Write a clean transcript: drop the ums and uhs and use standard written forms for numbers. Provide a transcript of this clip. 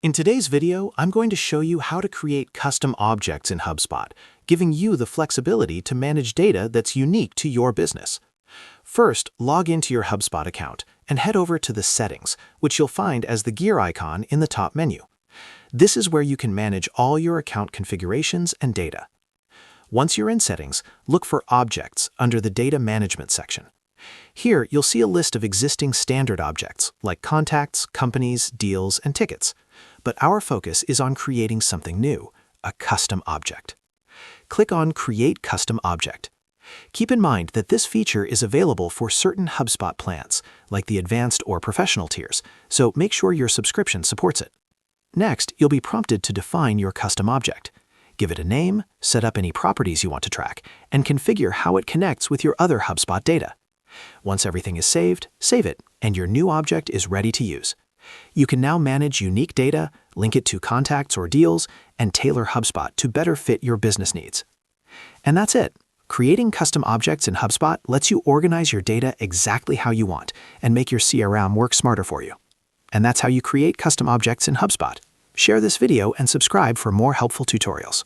In today's video, I'm going to show you how to create custom objects in HubSpot, giving you the flexibility to manage data that's unique to your business. First, log into your HubSpot account and head over to the Settings, which you'll find as the gear icon in the top menu. This is where you can manage all your account configurations and data. Once you're in Settings, look for Objects under the Data Management section. Here, you'll see a list of existing standard objects like contacts, companies, deals, and tickets. But our focus is on creating something new, a custom object. Click on Create Custom Object. Keep in mind that this feature is available for certain HubSpot plans, like the Advanced or Professional tiers, so make sure your subscription supports it. Next, you'll be prompted to define your custom object. Give it a name, set up any properties you want to track, and configure how it connects with your other HubSpot data. Once everything is saved, save it, and your new object is ready to use. You can now manage unique data, link it to contacts or deals, and tailor HubSpot to better fit your business needs. And that's it. Creating custom objects in HubSpot lets you organize your data exactly how you want and make your CRM work smarter for you. And that's how you create custom objects in HubSpot. Share this video and subscribe for more helpful tutorials.